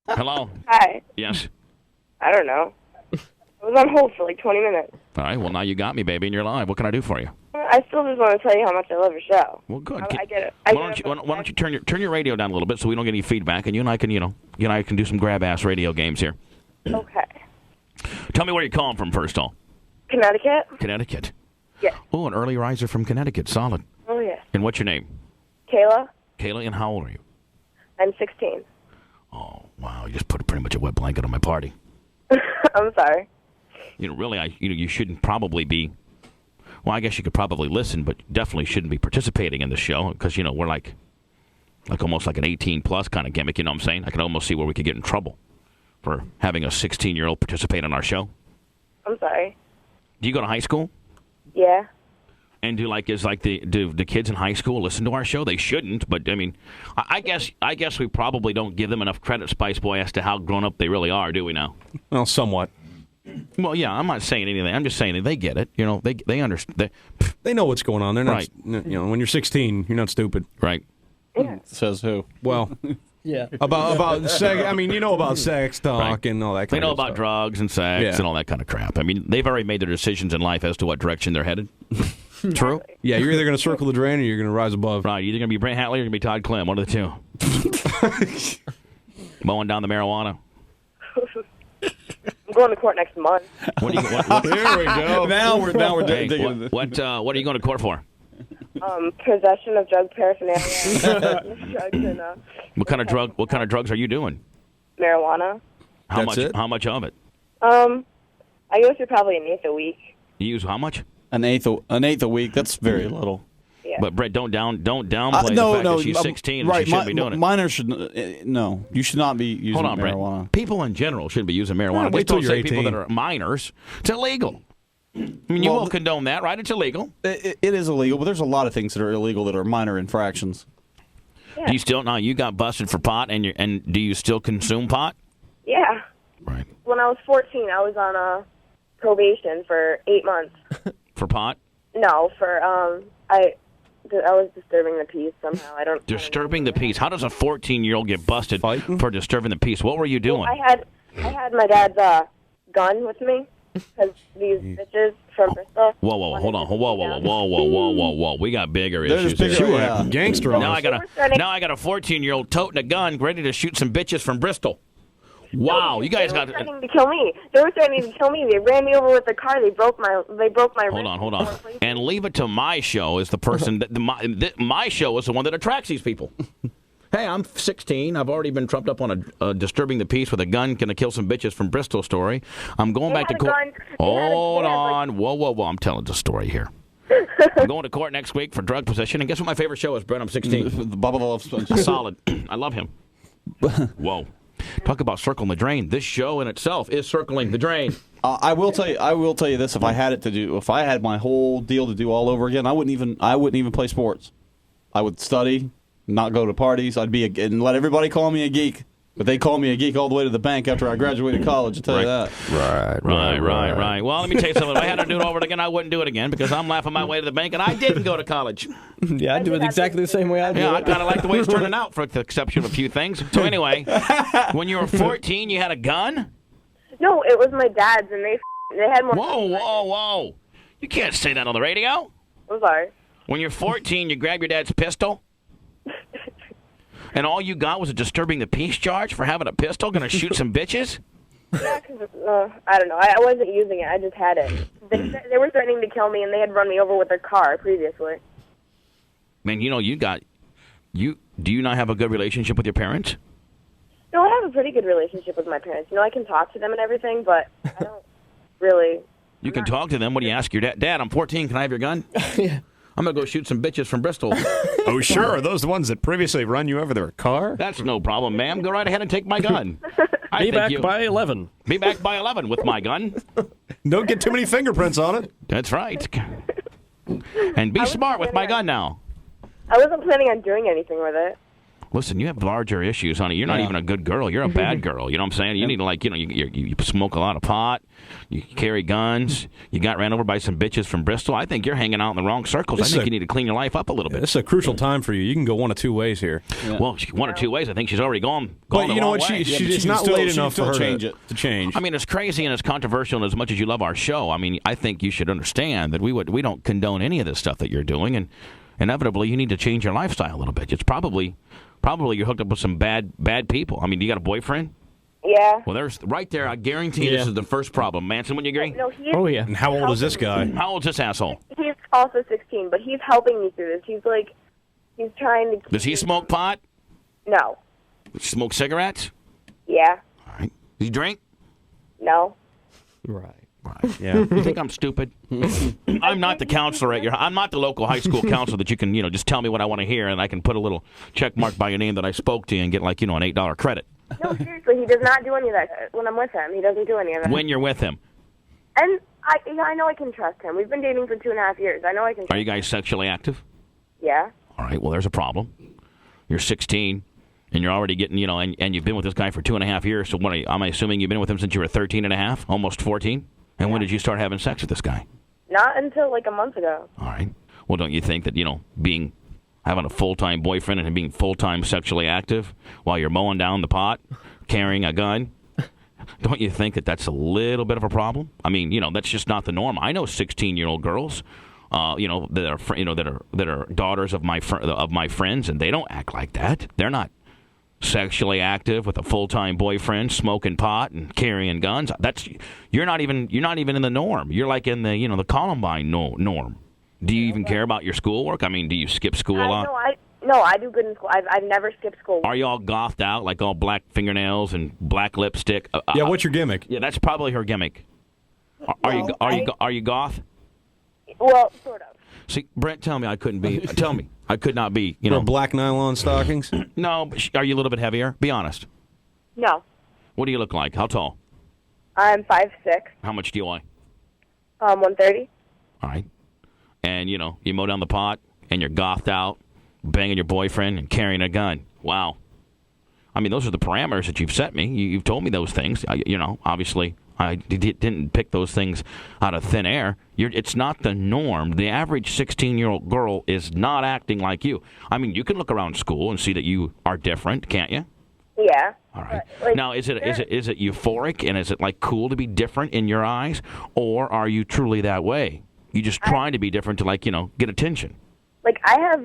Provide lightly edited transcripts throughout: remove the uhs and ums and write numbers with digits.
Hello? Hi. Yes. I don't know. I was on hold for like 20 minutes. All right, well, now you got me, baby, and you're live. What can I do for you? I still just want to tell you how much I love your show. Well, good. I get it. Why don't you turn your radio down a little bit so we don't get any feedback, and you and I can do some grab-ass radio games here. Okay. Tell me where you're calling from first, all. Connecticut? Connecticut. Yes. Oh, an early riser from Connecticut. Solid. Oh, yeah. And what's your name? Kayla? Kayla, and how old are you? I'm 16. Oh, wow. You just put pretty much a wet blanket on my party. I'm sorry. You know, really, you shouldn't probably be. Well, I guess you could probably listen, but definitely shouldn't be participating in the show because, we're like almost like an 18-plus kind of gimmick, you know what I'm saying? I can almost see where we could get in trouble for having a 16-year-old participate in our show. I'm sorry. Do you go to high school? Yeah. And do the kids in high school listen to our show? They shouldn't, but I mean, I guess we probably don't give them enough credit, Spice Boy, as to how grown up they really are, do we now? Well, somewhat. Well, yeah, I'm not saying anything. I'm just saying that they get it. They understand. They know what's going on. They're not. Right. When you're 16, you're not stupid. Right. Yeah. Says who? Well, Yeah. about sex. I mean, you know about sex talk Right. and all that. They Kind know of about stuff. drugs and sex Yeah. and all that kind of crap. I mean, they've already made their decisions in life as to what direction they're headed. True. Yeah, you're either going to circle the drain or you're going to rise above. Right. You're either going to be Brent Hatley or you're going to be Todd Clem. One of the two. Mowing down the marijuana. I'm going to court next month. What do you? What, Here we go. Now we're hey, digging into what are you going to court for? Possession of drug paraphernalia. Drugs and What kind of drugs are you doing? marijuana. How That's much? it? How much of it? I go through probably an eighth a week. You use how much? an eighth a week. That's very little. Yeah. But Brett, don't downplay No, the fact no, that she's 16 and right, she shouldn't be doing it. Minors should no. You should not be using Hold on, Brett. marijuana. People in general shouldn't be using marijuana. Yeah, wait Just don't till say you're people 18. that are minors. It's illegal. I mean, you Well, won't condone that, right? It's illegal. It is illegal, but there's a lot of things that are illegal that are minor infractions. Yeah. Do you still now? You got busted for pot, and do you still consume pot? Yeah. Right. When I was 14, I was on probation for 8 months. For pot? No, for I was disturbing the peace somehow. I don't. Disturbing the peace. How does a 14-year-old get busted Fighting? for disturbing the peace? What were you doing? I had my dad's gun with me because these bitches from Bristol. Whoa, hold on. Whoa. We got bigger There's issues bigger- here. You were Yeah. a gangster on Now us. I got a 14-year-old toting a gun, ready to shoot some bitches from Bristol. Wow, you guys They were got. threatening to kill me. They were threatening to kill me. They ran me over with their car. They broke my. Hold on. And leave it to my show as the person that my show is the one that attracts these people. Hey, I'm 16. I've already been trumped up on a disturbing the peace with a gun, gonna kill some bitches from Bristol story. I'm going They back to had a court. gun. They had Hold like- on. Whoa. I'm telling the story here. I'm going to court next week for drug possession. And guess what my favorite show is, Brent? I'm 16. The Bubba Love Sponge. Solid. I love him. Whoa. Talk about circling the drain. This show in itself is circling the drain. I will tell you this: if I had my whole deal to do all over again, I wouldn't even play sports. I would study, not go to parties. I'd be and let everybody call me a geek. But they call me a geek all the way to the bank after I graduated college. I'll tell you that. Right. Well, let me tell you something. If I had to do it over again, I wouldn't do it again because I'm laughing my way to the bank, and I didn't go to college. Yeah, I do it exactly the same way I do Yeah, I it. kind of like the way it's turning out, for the exception of a few things. So anyway, when you were 14, you had a gun? No, it was my dad's, and they had more. Whoa. You can't say that on the radio. I'm sorry. When you're 14, you grab your dad's pistol? And all you got was a disturbing the peace charge for having a pistol, going to shoot some bitches? Yeah, 'cause, I don't know. I wasn't using it. I just had it. They were threatening to kill me, and they had run me over with their car previously. Man, do you not have a good relationship with your parents? No, I have a pretty good relationship with my parents. I can talk to them and everything, but I don't really. You can talk to them. What do you ask your dad? Dad, I'm 14. Can I have your gun? Yeah. I'm going to go shoot some bitches from Bristol. Oh, sure. Are those the ones that previously run you over their car? That's no problem, ma'am. Go right ahead and take my gun. Be back by 11. Be back by 11 with my gun. Don't get too many fingerprints on it. That's right. And be smart with my gun now. I wasn't planning on doing anything with it. Listen, you have larger issues, honey. You're not even a good girl. You're a bad girl. You know what I'm saying? You need to, like, you smoke a lot of pot. You carry guns. You got ran over by some bitches from Bristol. I think you're hanging out in the wrong circles. I think you need to clean your life up a little bit. This is a crucial time for you. You can go one of two ways here. Yeah. Well, one or two ways. I think she's already gone but you know what? She's not late enough for her to change. I mean, it's crazy and it's controversial, and as much as you love our show, I mean, I think you should understand that we don't condone any of this stuff that you're doing, and inevitably you need to change your lifestyle a little bit. It's probably you're hooked up with some bad people. I mean, do you got a boyfriend? Yeah. Well, there's right there. I guarantee this is the first problem. Manson, would you agree? No, yeah. And how old is this guy? How old is this asshole? He's also 16, but he's helping me through this. He's trying to. Does he smoke pot? No. Smoke cigarettes? Yeah. All right. Does he drink? No. Right. Yeah. You think I'm stupid? I'm not the counselor I'm not the local high school counselor that you can, just tell me what I want to hear and I can put a little check mark by your name that I spoke to you and get an $8 credit. No, seriously, he does not do any of that when I'm with him. He doesn't do any of that. When you're with him. And I know I can trust him. We've been dating for 2.5 years. I know I can trust him. Are you guys sexually active? Yeah. All right, well, there's a problem. You're 16, and you're already getting, and you've been with this guy for 2.5 years, so am I assuming you've been with him since you were 13 and a half, almost 14? And when did you start having sex with this guy? Not until a month ago. All right. Well, don't you think that, having a full-time boyfriend and being full-time sexually active while you're mowing down the pot, carrying a gun, don't you think that that's a little bit of a problem? I mean, that's just not the norm. I know 16-year-old girls, that are daughters of my friends, and they don't act like that. They're not sexually active with a full-time boyfriend, smoking pot and carrying guns. You're not even in the norm. You're like in the the Columbine norm. Do you even care about your schoolwork? I mean, do you skip school a lot? No, I do good in school. I've never skipped school. Are you all gothed out, like all black fingernails and black lipstick? Yeah, what's your gimmick? Yeah, that's probably her gimmick. Are you goth? Well, sort of. See, Brent, tell me I couldn't be. Tell me I could not be. Black nylon stockings? No, but are you a little bit heavier? Be honest. No. What do you look like? How tall? I'm 5'6". How much do you weigh? 130. All right. And you mow down the pot, and you're gothed out, banging your boyfriend, and carrying a gun. Wow. I mean, those are the parameters that you've set me. You've told me those things. Obviously, I didn't pick those things out of thin air. It's not the norm. The average 16-year-old girl is not acting like you. I mean, you can look around school and see that you are different, can't you? Yeah. All right. Now, is it euphoric, and is it cool to be different in your eyes, or are you truly that way? You just trying to be different to get attention? I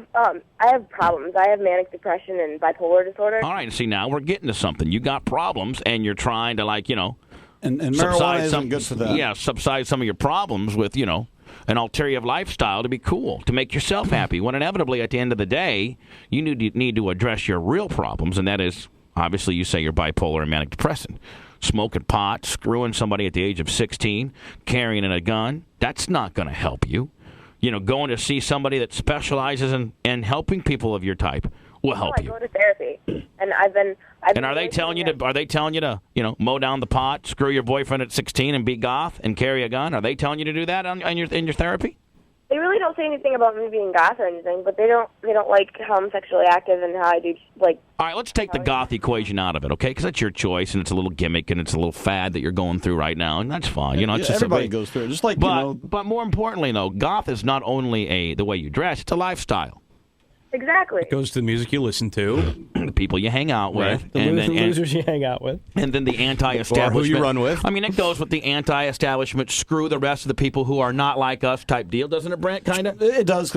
have problems. I have manic depression and bipolar disorder. All right. See, now we're getting to something. You got problems, and you're trying to And marijuana isn't good for that. Yeah, subside some of your problems with, an ulterior lifestyle to be cool, to make yourself happy, when inevitably at the end of the day, you need to address your real problems, and that is, obviously, you say you're bipolar and manic depressant. Smoking pot, screwing somebody at the age of 16, carrying a gun, that's not going to help you. Going to see somebody that specializes in helping people of your type will help you. I go to therapy, and I've been. And are they telling you to mow down the pot, screw your boyfriend at 16, and be goth and carry a gun? Are they telling you to do that in your therapy? They really don't say anything about me being goth or anything, but they don't like how I'm sexually active and how I do All right, let's take the goth equation out of it, okay? Because that's your choice, and it's a little gimmick, and it's a little fad that you're going through right now, and that's fine. It's just everybody goes through it. Just but more importantly, though, goth is not only the way you dress; it's a lifestyle. Exactly. It goes to the music you listen to, the people you hang out with, right. The losers you hang out with, and then the anti-establishment. Or who you run with. I mean, it goes with the anti-establishment, screw the rest of the people who are not like us type deal, doesn't it, Brent? Kind of. It does.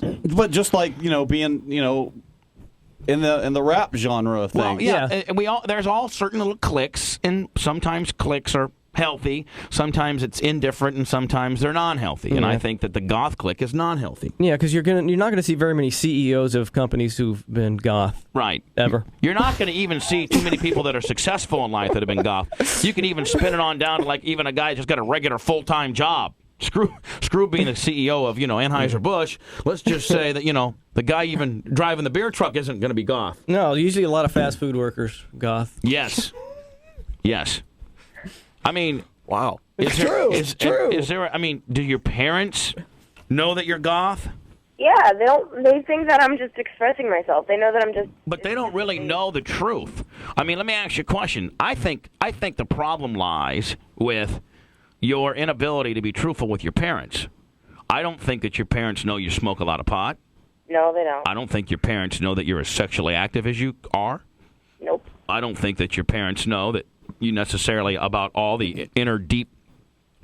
But just being in the rap genre of things. Well, yeah. There's all certain little cliques, and sometimes cliques are healthy, sometimes it's indifferent, and sometimes they're non-healthy. And I think that the goth clique is non-healthy. Yeah, because you're not going to see very many CEOs of companies who've been goth. Right. Ever. You're not going to even see too many people that are successful in life that have been goth. You can even spin it on down to even a guy that's just got a regular full-time job. Screw being the CEO of, Anheuser-Busch. Let's just say that, the guy even driving the beer truck isn't going to be goth. No, usually a lot of fast food workers, goth. Yes. I mean, wow. It's true. Is there? I mean, do your parents know that you're goth? Yeah, they think that I'm just expressing myself. They know that I'm just. But they don't really know the truth. I mean, let me ask you a question. I think the problem lies with your inability to be truthful with your parents. I don't think that your parents know you smoke a lot of pot. No, they don't. I don't think your parents know that you're as sexually active as you are. Nope. I don't think that your parents know that you necessarily about all the inner deep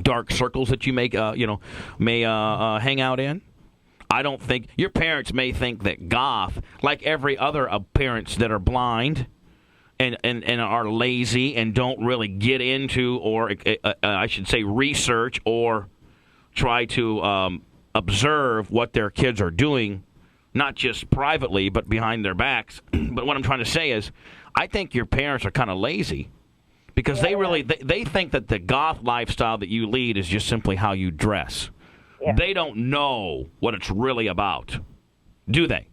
dark circles that you may hang out in. I don't think your parents may think that goth, like every other parents that are blind and are lazy and don't really get into or I should say research or try to observe what their kids are doing, not just privately but behind their backs. But what I'm trying to say is, I think your parents are kind of lazy because they think that the goth lifestyle that you lead is just simply how you dress. Yeah. They don't know what it's really about, do they?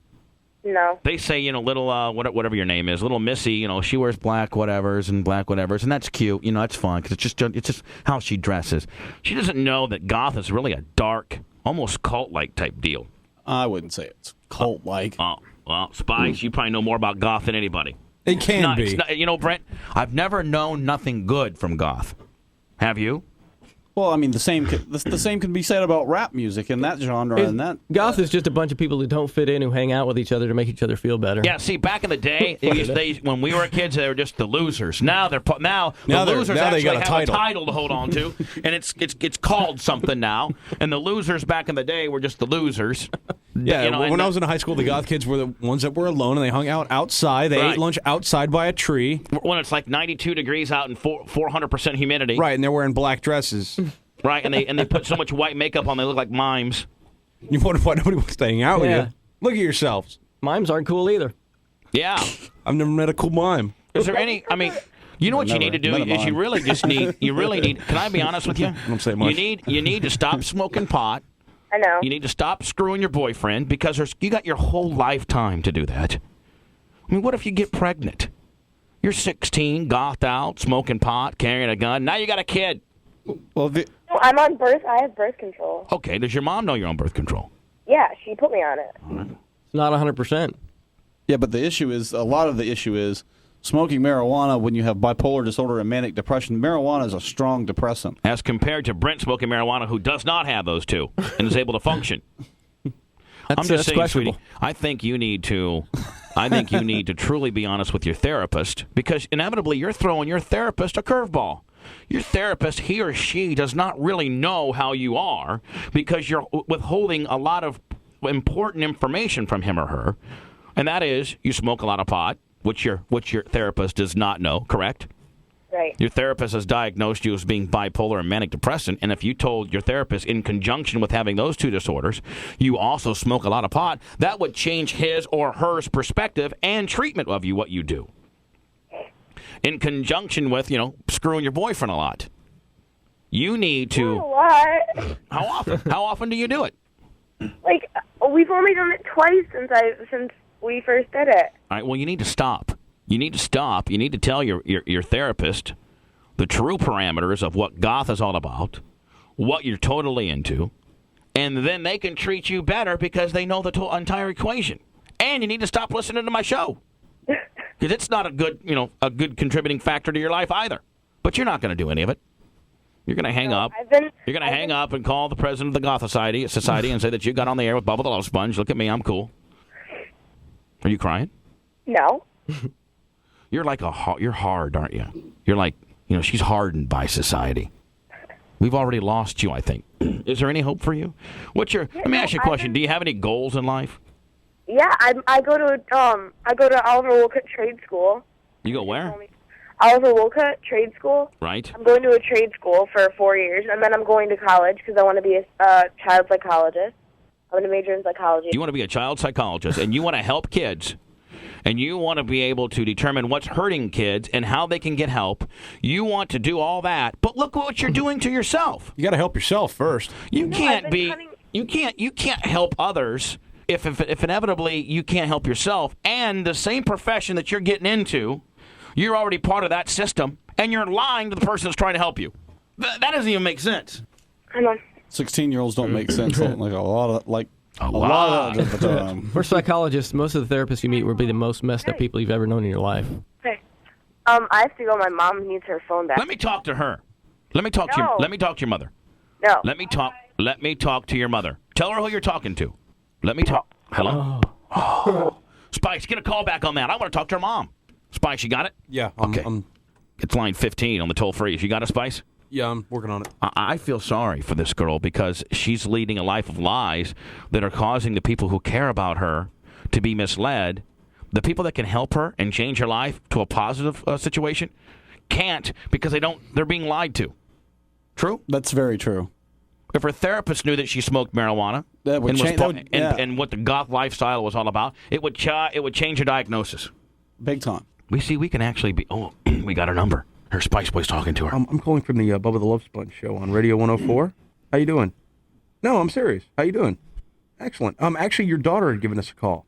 No. They say, little whatever your name is, little Missy, she wears black whatevers, and that's cute. That's fun because it's just how she dresses. She doesn't know that goth is really a dark, almost cult-like type deal. I wouldn't say it's cult-like. Oh, well, Spice, you probably know more about goth than anybody. It can be. Brent, I've never known nothing good from goth. Have you? Well, I mean, the same can be said about rap music in that genre. And that goth is just a bunch of people who don't fit in, who hang out with each other to make each other feel better. Yeah, see, back in the day, when we were kids, they were just the losers. Now the losers actually have a title to hold on to, and it's called something now. And the losers back in the day were just the losers. Yeah, when I was in high school, the goth kids were the ones that were alone, and they hung out outside. They ate lunch outside by a tree. When it's like 92 degrees out and 400% humidity. Right, and they're wearing black dresses. Right, and they put so much white makeup on, they look like mimes. You wonder why nobody wants to hang out with you. Look at yourselves. Mimes aren't cool either. Yeah. I've never met a cool mime. Is there any, you know what you need to do is you really need, can I be honest with you? I don't say much. You need to stop smoking pot. I know. You need to stop screwing your boyfriend because you got your whole lifetime to do that. I mean, what if you get pregnant? You're 16, gothed out, smoking pot, carrying a gun. Now you got a kid. Well, No, I'm on birth. I have birth control. Okay, does your mom know you're on birth control? Yeah, she put me on it. It's not 100%. yeah, but a lot of the issue is smoking marijuana when you have bipolar disorder and manic depression. Marijuana is a strong depressant. As compared to Brent smoking marijuana, who does not have those two and is able to function. I'm just saying, sweetie, I think you need to truly be honest with your therapist because inevitably you're throwing your therapist a curveball. Your therapist, he or she, does not really know how you are because you're withholding a lot of important information from him or her, and that is you smoke a lot of pot, which your therapist does not know, correct? Right. Your therapist has diagnosed you as being bipolar and manic depressant, and if you told your therapist in conjunction with having those two disorders, you also smoke a lot of pot, that would change his or her perspective and treatment of you, what you do. In conjunction with, screwing your boyfriend a lot. You need to... Not a lot. How often? How often do you do it? Like, we've only done it twice since we first did it. All right, well, you need to stop. You need to stop. You need to tell your therapist the true parameters of what goth is all about, what you're totally into, and then they can treat you better because they know the entire equation. And you need to stop listening to my show. Because it's not a good contributing factor to your life either. But you're not going to do any of it. You're going to hang up. You're going to hang up and call the president of the Goth Society and say that you got on the air with Bubba the Love Sponge. Look at me, I'm cool. Are you crying? No. You're like you're hard, aren't you? You're like, she's hardened by society. We've already lost you, I think. Is there any hope for you? Let me ask you a question. Do you have any goals in life? Yeah, I go to Oliver Wolcott Trade School. You go where? Oliver Wolcott Trade School. Right. I'm going to a trade school for 4 years, and then I'm going to college because I want to be a child psychologist. I'm going to major in psychology. You want to be a child psychologist, and you want to help kids, and you want to be able to determine what's hurting kids and how they can get help. You want to do all that, but look what you're doing to yourself. You got to help yourself first. You can't help others if inevitably you can't help yourself. And the same profession that you're getting into, you're already part of that system, and you're lying to the person that's trying to help you. That doesn't even make sense. Come on. 16-year-olds don't make sense. Like a lot of Oh, A wow. lot of the time. For psychologists, most of the therapists you meet will be the most messed up people you've ever known in your life. Hey. I have to go. My mom needs her phone back. Let me talk to her. Let me talk to No. your mother. No. Let me talk to your mother. Tell her who you're talking to. Let me talk. Hello? Oh. Spice, get a call back on that. I want to talk to her mom. Spice, you got it? Yeah. Okay. It's line 15 on the toll-free. You got it, Spice? Yeah, I'm working on it. I feel sorry for this girl because she's leading a life of lies that are causing the people who care about her to be misled. The people that can help her and change her life to a positive situation can't because they're being lied to. True? That's very true. If her therapist knew that she smoked marijuana That would and what the goth lifestyle was all about, it would change her diagnosis. Big time. We can actually be. Oh, we got her number. Her Spice Boy's talking to her. I'm calling from the Bubba the Love Sponge show on Radio 104. How you doing? No, I'm serious. How you doing? Excellent. Actually, your daughter had given us a call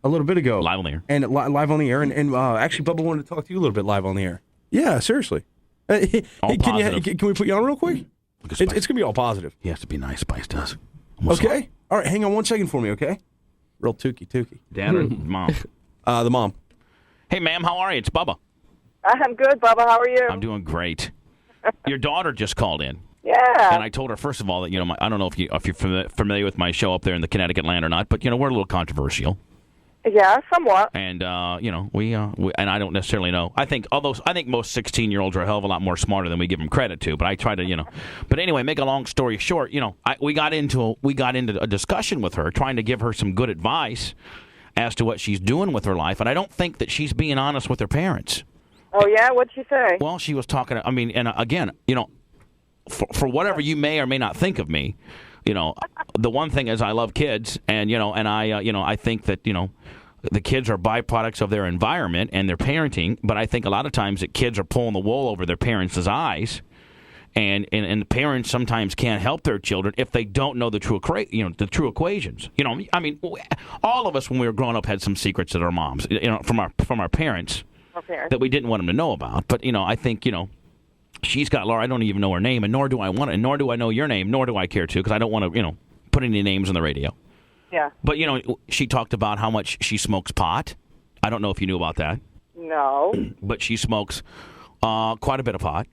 a little bit ago. Live on the air. And live on the air. And actually, Bubba wanted to talk to you a little bit live on the air. Yeah, seriously. Hey, can we put you on real quick? It's going to be all positive. He has to be nice. Spice does. Okay. All right, hang on 1 second for me, okay? Real tookie. Dad or mom? The mom. Hey, ma'am, how are you? It's Bubba. I'm good, Bubba. How are you? I'm doing great. Your daughter just called in. Yeah. And I told her, first of all, that, I don't know if you're familiar with my show up there in the Connecticut land or not, but, we're a little controversial. Yeah, somewhat. And, we and I don't necessarily know. I think most 16-year-olds are a hell of a lot more smarter than we give them credit to, but I try to, But anyway, make a long story short, we got into a discussion with her, trying to give her some good advice as to what she's doing with her life, and I don't think that she's being honest with her parents. Oh, yeah? What'd she say? Well, she was talking, and again, for whatever you may or may not think of me, the one thing is I love kids, and, I think that, the kids are byproducts of their environment and their parenting, but I think a lot of times that kids are pulling the wool over their parents' eyes, and the parents sometimes can't help their children if they don't know the true equations. All of us when we were growing up had some secrets at our moms, from our parents. That we didn't want them to know about. But, I think, she's got Laura. I don't even know her name, and nor do I want it, and nor do I know your name, nor do I care to, because I don't want to, put any names on the radio. Yeah. But, she talked about how much she smokes pot. I don't know if you knew about that. No. But she smokes quite a bit of pot.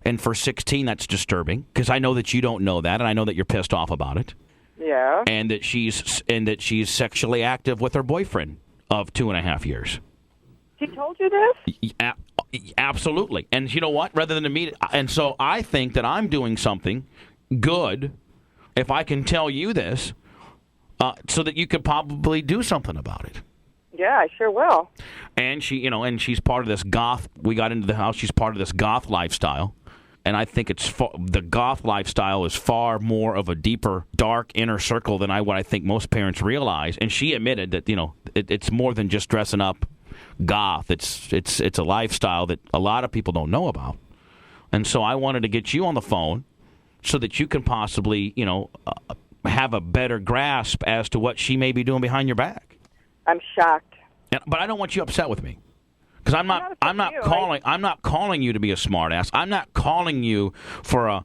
And for 16, that's disturbing, because I know that you don't know that, and I know that you're pissed off about it. Yeah. And that she's sexually active with her boyfriend of 2.5 years. She told you this? Absolutely. And you know what? Rather than me, and so I think that I'm doing something good if I can tell you this, so that you could probably do something about it. Yeah, I sure will. And she's part of this goth. We got into the house. She's part of this goth lifestyle, and I think the goth lifestyle is far more of a deeper, dark inner circle than what I think most parents realize. And she admitted that it's more than just dressing up goth. It's a lifestyle that a lot of people don't know about. And so I wanted to get you on the phone so that you can possibly, have a better grasp as to what she may be doing behind your back. I'm shocked. But I don't want you upset with me. Because I'm not calling you to be a smartass. I'm not calling you for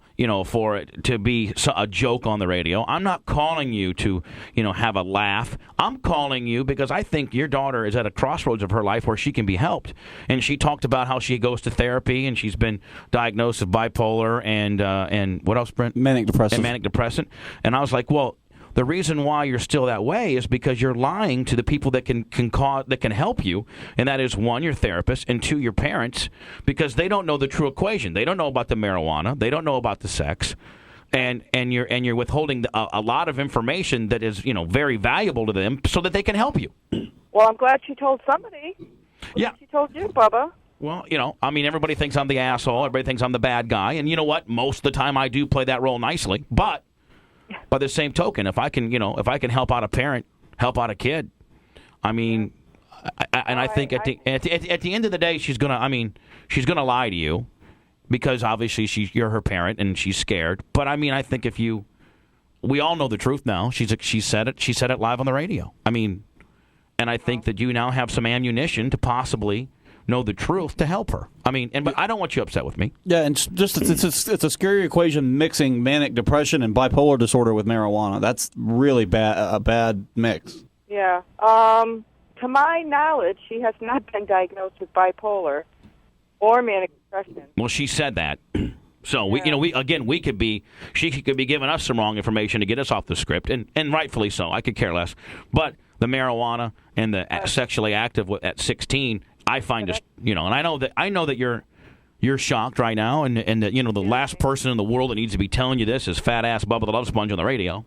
it to be a joke on the radio. I'm not calling you to, have a laugh. I'm calling you because I think your daughter is at a crossroads of her life where she can be helped. And she talked about how she goes to therapy and she's been diagnosed with bipolar and what else, Brent? Manic depressive. And manic depressant. And I was like, well, the reason why you're still that way is because you're lying to the people that can help you, and that is, one, your therapist, and two, your parents, because they don't know the true equation. They don't know about the marijuana. They don't know about the sex, and you're withholding a lot of information that is very valuable to them so that they can help you. Well, I'm glad she told somebody. Yeah. She told you, Bubba. Well, everybody thinks I'm the asshole. Everybody thinks I'm the bad guy, and you know what? Most of the time I do play that role nicely, but by the same token, if I can help out a parent, help out a kid, I think at the end of the day, she's gonna lie to you, because obviously you're her parent and she's scared. But I think we all know the truth now. She said it live on the radio. And I think that you now have some ammunition to possibly know the truth to help her. I mean, but I don't want you upset with me. Yeah, and it's a scary equation mixing manic depression and bipolar disorder with marijuana. That's really a bad mix. Yeah. To my knowledge, she has not been diagnosed with bipolar or manic depression. Well, she said that. So she could be giving us some wrong information to get us off the script, and rightfully so. I could care less. But the marijuana and the sexually active at 16, I find just and I know that you're shocked right now, and that the last person in the world that needs to be telling you this is fat ass Bubba the Love Sponge on the radio.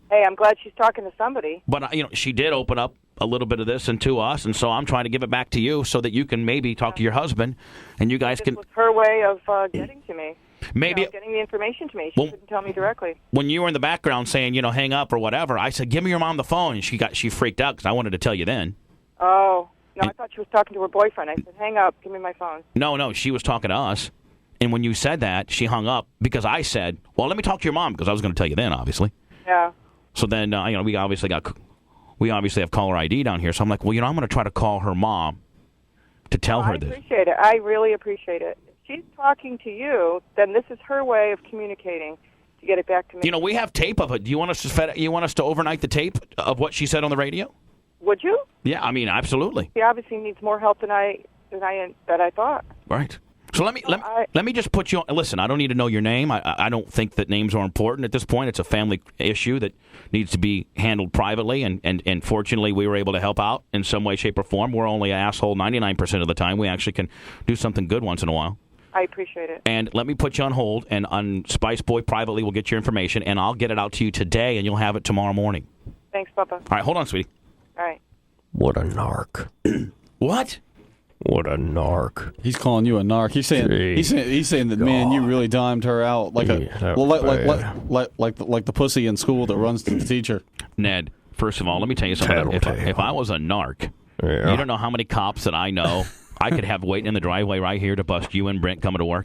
Hey, I'm glad she's talking to somebody. But she did open up a little bit of this and to us, and so I'm trying to give it back to you so that you can maybe talk to your husband, and you guys This can. was her way of getting to me. Maybe getting the information to me. She couldn't tell me directly. When you were in the background saying, hang up or whatever, I said, give me your mom the phone, and she freaked out because I wanted to tell you then. Oh, no, I thought she was talking to her boyfriend. I said, hang up, give me my phone. No, she was talking to us, and when you said that, she hung up because I said, well, let me talk to your mom, because I was going to tell you then, obviously. Yeah. So then, we obviously have caller ID down here, so I'm like, well, I'm going to try to call her mom to tell her this. I appreciate it. I really appreciate it. If she's talking to you, then this is her way of communicating to get it back to me. We have tape of it. Do you want us to overnight the tape of what she said on the radio? Would you? Yeah, I mean, absolutely. She obviously needs more help than I thought. Right. So let me just put you on. Listen, I don't need to know your name. I don't think that names are important at this point. It's a family issue that needs to be handled privately, and fortunately we were able to help out in some way, shape, or form. We're only an asshole 99% of the time. We actually can do something good once in a while. I appreciate it. And let me put you on hold, and on Spice Boy privately we'll get your information, and I'll get it out to you today, and you'll have it tomorrow morning. Thanks, Papa. All right, hold on, sweetie. All right. What a narc. What? What a narc. He's calling you a narc. He's saying that, man, you really dimed her out like like the pussy in school that runs to the teacher. Ned, first of all, let me tell you something. If I was a narc, you don't know how many cops that I know I could have waiting in the driveway right here to bust you and Brent coming to work.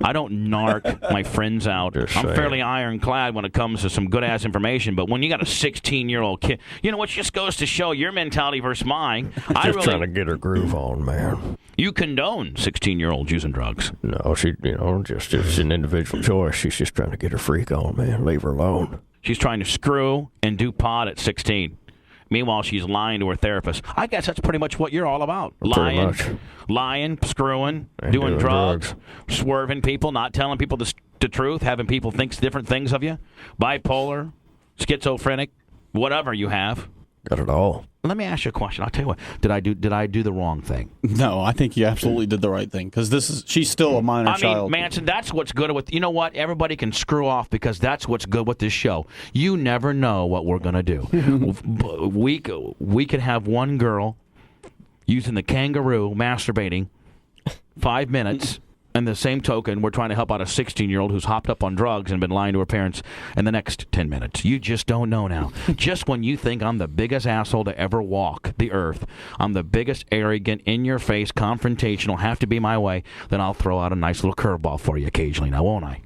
I don't narc my friends out. I'm fairly ironclad when it comes to some good-ass information, but when you got a 16-year-old kid, what just goes to show your mentality versus mine. Trying to get her groove on, man. You condone 16-year-olds using drugs. No, she, just it's an individual choice. She's just trying to get her freak on, man. Leave her alone. She's trying to screw and do pot at 16. Meanwhile, she's lying to her therapist. I guess that's pretty much what you're all about. Lying, screwing, doing drugs, swerving people, not telling people the truth, having people think different things of you. Bipolar, schizophrenic, whatever you have. Got it all. Let me ask you a question. I'll tell you what. Did I do the wrong thing? No, I think you absolutely did the right thing, because she's still a minor child. I mean, Manson, that's what's good with. You know what? Everybody can screw off, because that's what's good with this show. You never know what we're gonna do. we could have one girl using the kangaroo masturbating 5 minutes. And the same token, we're trying to help out a 16-year-old who's hopped up on drugs and been lying to her parents in the next 10 minutes. You just don't know now. Just when you think I'm the biggest asshole to ever walk the earth, I'm the biggest arrogant, in-your-face, confrontational, have to be my way, then I'll throw out a nice little curveball for you occasionally now, won't I?